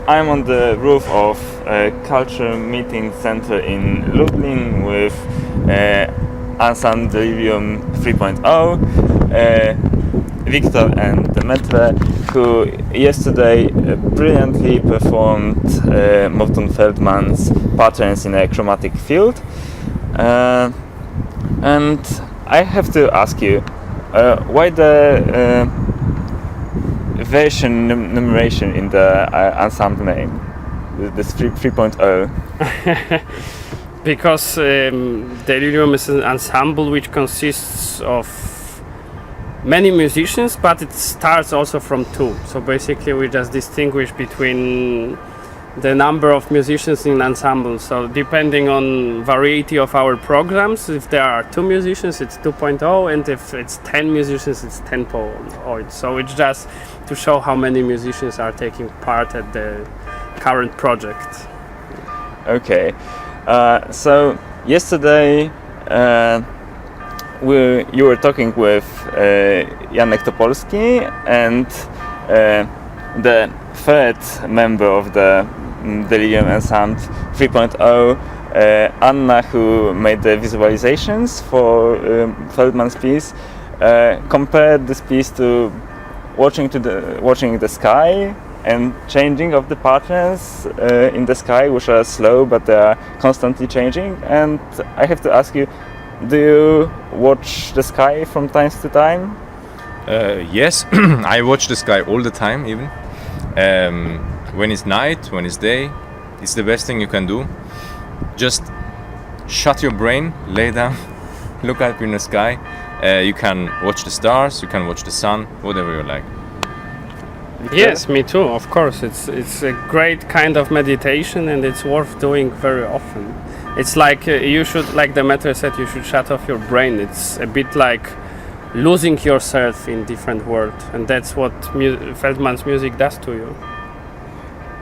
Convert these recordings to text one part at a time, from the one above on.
I'm on the roof of a culture meeting center in Lublinie with Ensemble Delirium 3.0, Wiktor and Demetre, who yesterday brilliantly performed Morton Feldman's patterns in a chromatic field. And I have to ask you, why the version numeration in the ensemble name, this 3.0? Because Delirium is an ensemble which consists of many musicians, but it starts also from two. So basically we just distinguish between the number of musicians in ensemble. So depending on variety of our programs, if there are 2 musicians, it's 2.0, and if it's 10 musicians, it's 10.0. So it's just to show how many musicians are taking part at the current project. Okay, so yesterday you were talking with Janek Topolski and the third member of the Delirium Ensemble 3.0, Anna, who made the visualizations for Feldman's piece, compared this piece to watching the sky and changing of the patterns in the sky, which are slow but they are constantly changing. And I have to ask you, do you watch the sky from time to time? Yes, I watch the sky all the time, even. When it's night, when it's day, it's the best thing you can do. Just shut your brain, lay down, look up in the sky. You can watch the stars, you can watch the sun, whatever you like. Yes, me too, of course. It's a great kind of meditation, and it's worth doing very often. It's like you should, like Demetre said, you should shut off your brain. It's a bit like losing yourself in different world, and that's what Feldman's music does to you.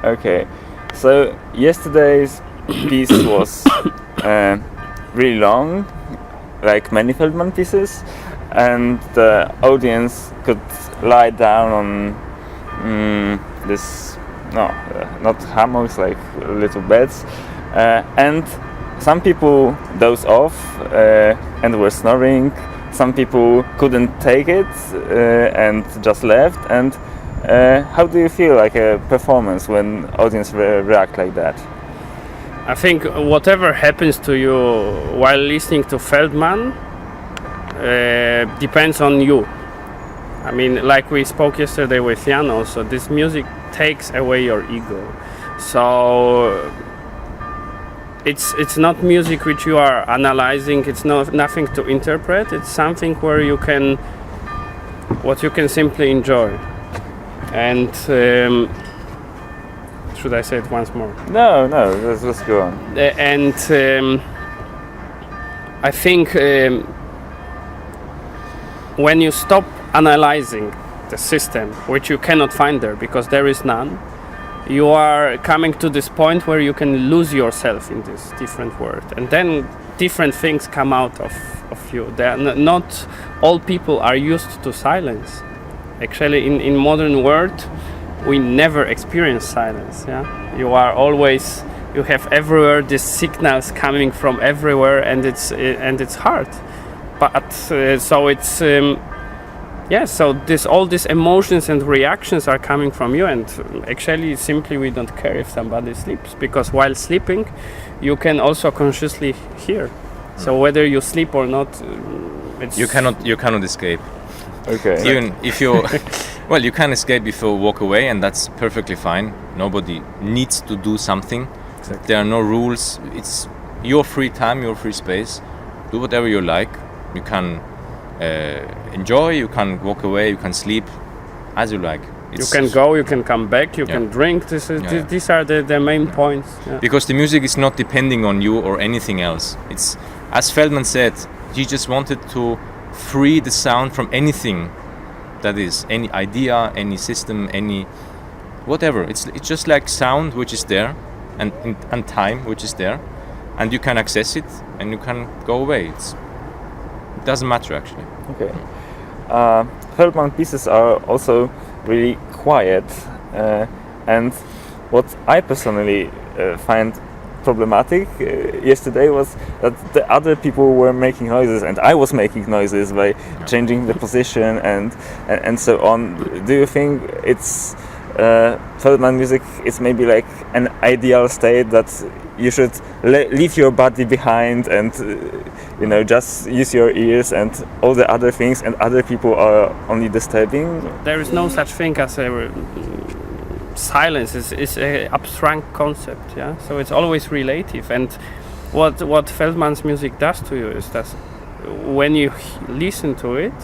Okay, so yesterday's piece was really long, like many Feldman pieces, and the audience could lie down on not hammocks, like little beds, and some people dozed off and were snoring. Some people couldn't take it and just left. And how do you feel like a performance when audience react like that? I think whatever happens to you while listening to Feldman depends on you. I mean, like we spoke yesterday with Jan also, this music takes away your ego. So it's not music which you are analyzing, it's nothing to interpret, it's something where you can simply enjoy. And should I say it once more? No, let's go on. And I think when you stop analyzing the system, which you cannot find there because there is none, you are coming to this point where you can lose yourself in this different world, and then different things come out of you. Not all people are used to silence. Actually, in modern world, we never experience silence. Yeah, you have everywhere these signals coming from everywhere, and it's hard. But so it's. So all these emotions and reactions are coming from you, and actually simply we don't care if somebody sleeps, because while sleeping you can also consciously hear. So whether you sleep or not, you cannot escape. Okay. Even if you well, you can escape if you walk away, and that's perfectly fine. Nobody needs to do something. Exactly. There are no rules. It's your free time, your free space. Do whatever you like. You can enjoy, you can walk away, you can sleep as you like. You can go, you can come back, you can drink. These are the main points. Yeah. Because the music is not depending on you or anything else. It's, as Feldman said, he just wanted to free the sound from anything that is, any idea, any system, any whatever. It's just like sound which is there, and time which is there, and you can access it and you can go away. It doesn't matter actually. Okay. Feldman pieces are also really quiet, and what I personally find problematic yesterday was that the other people were making noises and I was making noises by changing the position and so on. Do you think it's Feldman music is maybe like an ideal state that you should leave your body behind and just use your ears and all the other things, and other people are only disturbing? There is no such thing as a silence. Is an abstract concept, yeah. So it's always relative. And what Feldman's music does to you is that when you listen to it,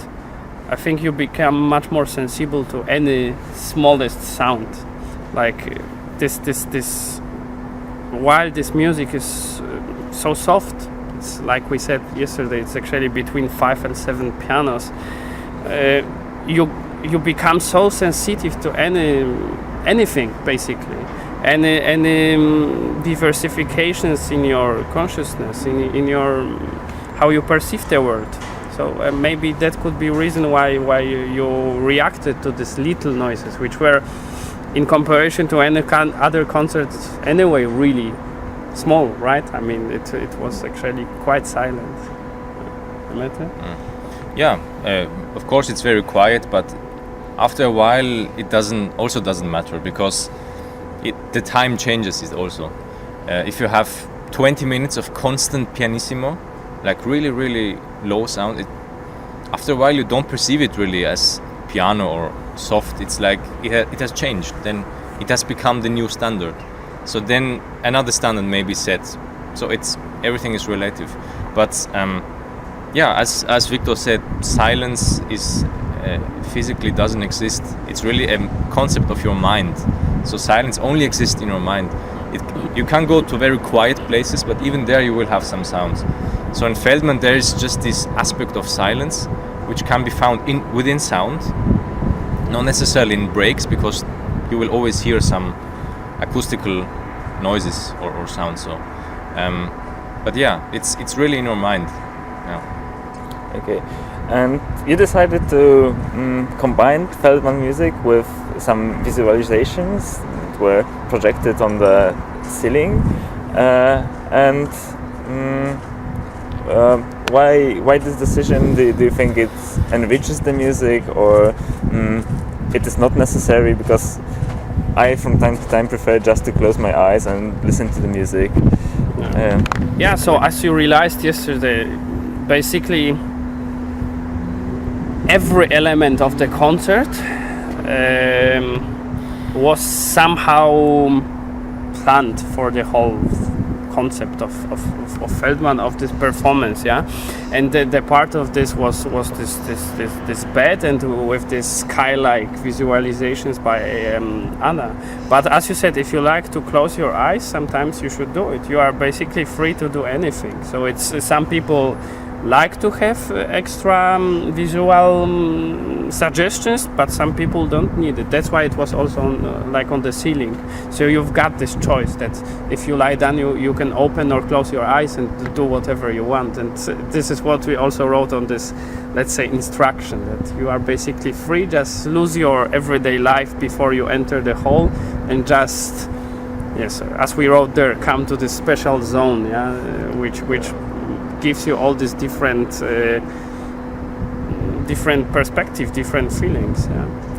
I think you become much more sensible to any smallest sound. Like this. While this music is so soft, it's like we said yesterday. It's actually between 5 and 7 pianos. You become so sensitive to anything basically, any diversifications in your consciousness, in your how you perceive the world. So maybe that could be reason why you reacted to these little noises, which were, in comparison to any other concerts, anyway, really small, right? I mean, it was actually quite silent. Demetre? Yeah, of course it's very quiet, but after a while it doesn't matter, because the time changes it also. If you have 20 minutes of constant pianissimo, like really, really low sound, after a while you don't perceive it really as piano or soft. It's like it has changed. Then it has become the new standard. So then another standard may be set. So everything is relative. But as Wiktor said, silence is physically doesn't exist. It's really a concept of your mind. So silence only exists in your mind. You can go to very quiet places, but even there you will have some sounds. So in Feldman there is just this aspect of silence, which can be found within sound, not necessarily in breaks, because you will always hear some acoustical noises or sounds. So, but yeah, it's really in your mind. Yeah. Okay, and you decided to combine Feldman music with some visualizations that were projected on the ceiling, and why this decision? Do you think it enriches the music, or it is not necessary? Because I from time to time prefer just to close my eyes and listen to the music. So as you realized yesterday, basically every element of the concert was somehow planned for the whole concept of Feldman, of this performance, and the part of this was this bed, and with this sky-like visualizations by Anna. But as you said, if you like to close your eyes, sometimes you should do it. You are basically free to do anything. So it's some people like to have extra visual suggestions, but some people don't need it. That's why it was also on the ceiling. So you've got this choice that if you lie down, you can open or close your eyes and do whatever you want. And this is what we also wrote on this, let's say, instruction, that you are basically free. Just lose your everyday life before you enter the hall, and just, yes, as we wrote there, come to this special zone, which gives you all these different perspectives, different feelings,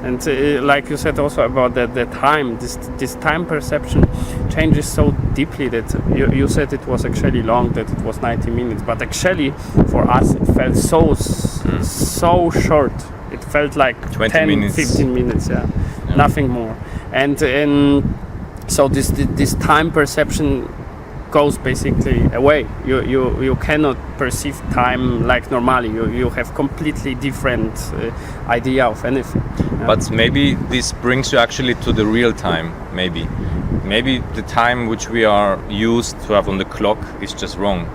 and like you said also about the time, this time perception changes so deeply that you said it was actually long, that it was 90 minutes, but actually for us it felt so short. It felt like 10 minutes. 15 minutes, nothing more. And so this time perception goes basically away. You cannot perceive time like normally. You have completely different idea of anything. But maybe this brings you actually to the real time. Maybe the time which we are used to have on the clock is just wrong.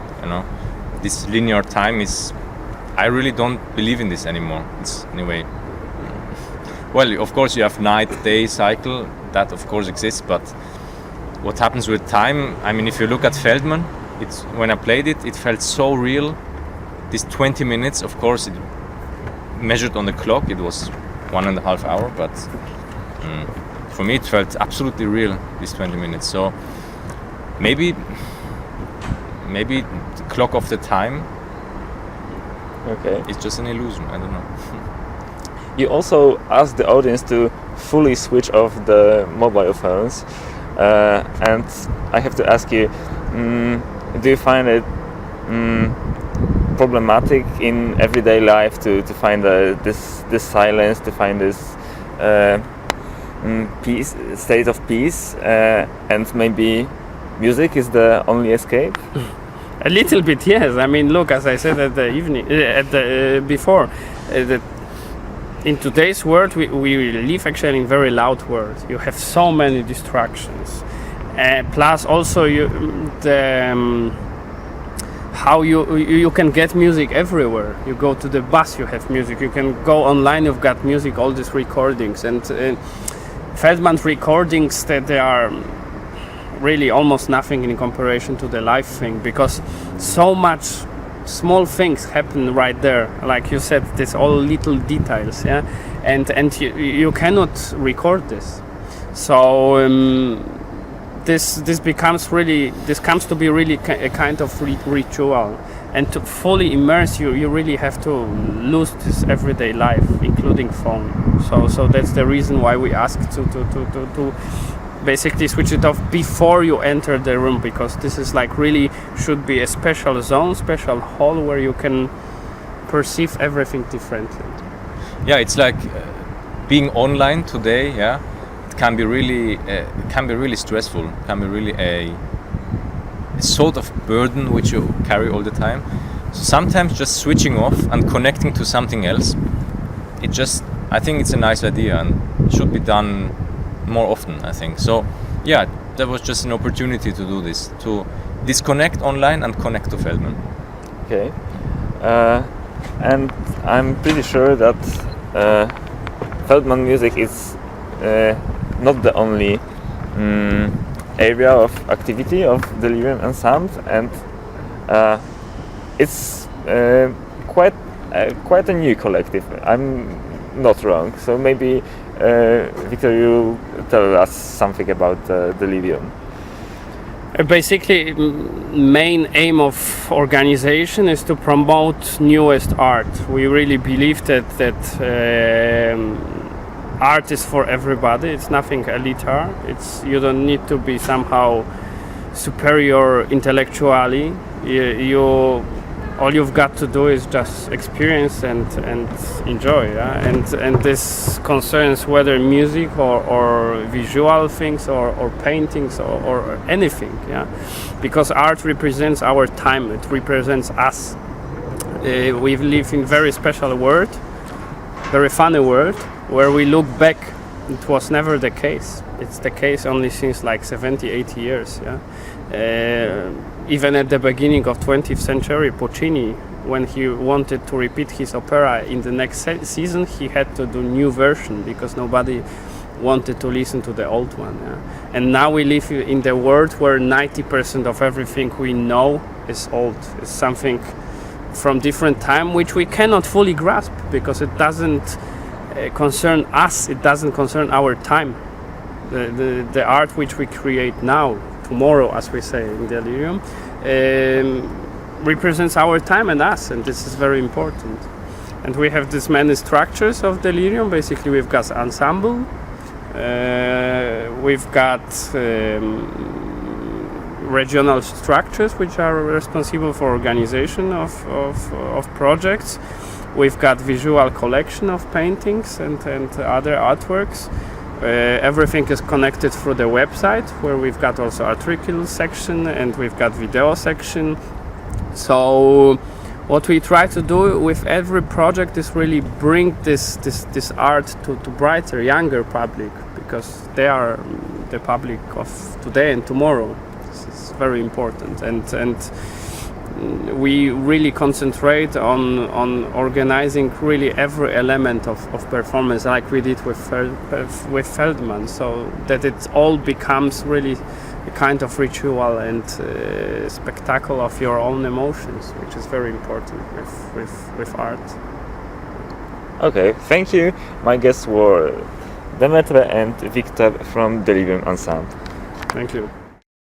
This linear time is. I really don't believe in this anymore. It's anyway. Well, of course you have night-day cycle. That of course exists, but what happens with time? I mean, if you look at Feldman, when I played it, it felt so real. This 20 minutes, of course, it measured on the clock, it was 1.5 hours, but for me it felt absolutely real, these 20 minutes. So maybe the clock of the time Okay. is just an illusion. I don't know. You also asked the audience to fully switch off the mobile phones, and I have to ask you, do you find it problematic in everyday life to find this silence, to find this peace, state of peace, and maybe music is the only escape? A little bit, yes. I mean, look, as I said at the before, that in today's world we live actually in very loud world. You have so many distractions, plus also how you can get music everywhere. You go to the bus, you have music. You can go online, you've got music. All these recordings and Feldman's recordings, that they are really almost nothing in comparison to the live thing, because so much small things happen right there, like you said, this all little details, yeah, and you cannot record this. So this comes to be really a kind of ritual, and to fully immerse you really have to lose this everyday life, including phone. So that's the reason why we ask to basically switch it off before you enter the room, because this is like really should be a special zone, special hall where you can perceive everything differently. Yeah, it's like being online today. Yeah, it can be really stressful. It can be really a sort of burden which you carry all the time. So sometimes just switching off and connecting to something else, I think it's a nice idea and should be done more often, I think. So yeah, that was just an opportunity to do this, to disconnect online and connect to Feldman. Okay. And I'm pretty sure that Feldman music is not the only area of activity of Delirium Ensemble, and it's quite a new collective. I'm not wrong. So maybe Wiktor, you tell us something about Delirium. Basically, main aim of organization is to promote newest art. We really believe that art is for everybody. It's nothing elitary. You don't need to be somehow superior intellectually. All you've got to do is just experience and enjoy, yeah? and this concerns whether music or visual things or paintings or anything, yeah, because art represents our time, it represents us. We live in very special world, very funny world, where we look back, it was never the case. It's the case only since like 70-80 years, yeah. Even at the beginning of 20th century, Puccini, when he wanted to repeat his opera in the next season, he had to do new version because nobody wanted to listen to the old one. Yeah? And now we live in the world where 90% of everything we know is old. It's something from different time which we cannot fully grasp because it doesn't concern us, it doesn't concern our time. The art which we create now, tomorrow, as we say in Delirium, represents our time and us, and this is very important. And we have these many structures of Delirium. Basically, we've got ensemble, we've got regional structures which are responsible for organization of projects. We've got visual collection of paintings and other artworks. Everything is connected through the website, where we've got also article section and we've got video section. So what we try to do with every project is really bring this art to brighter, younger public, because they are the public of today and tomorrow. This is very important, and we really concentrate on organizing really every element of performance, like we did with Feldman, so that it all becomes really a kind of ritual and spectacle of your own emotions, which is very important with art. Okay, thank you. My guests were Demetre and Wiktor from Delirium Ensemble. Thank you.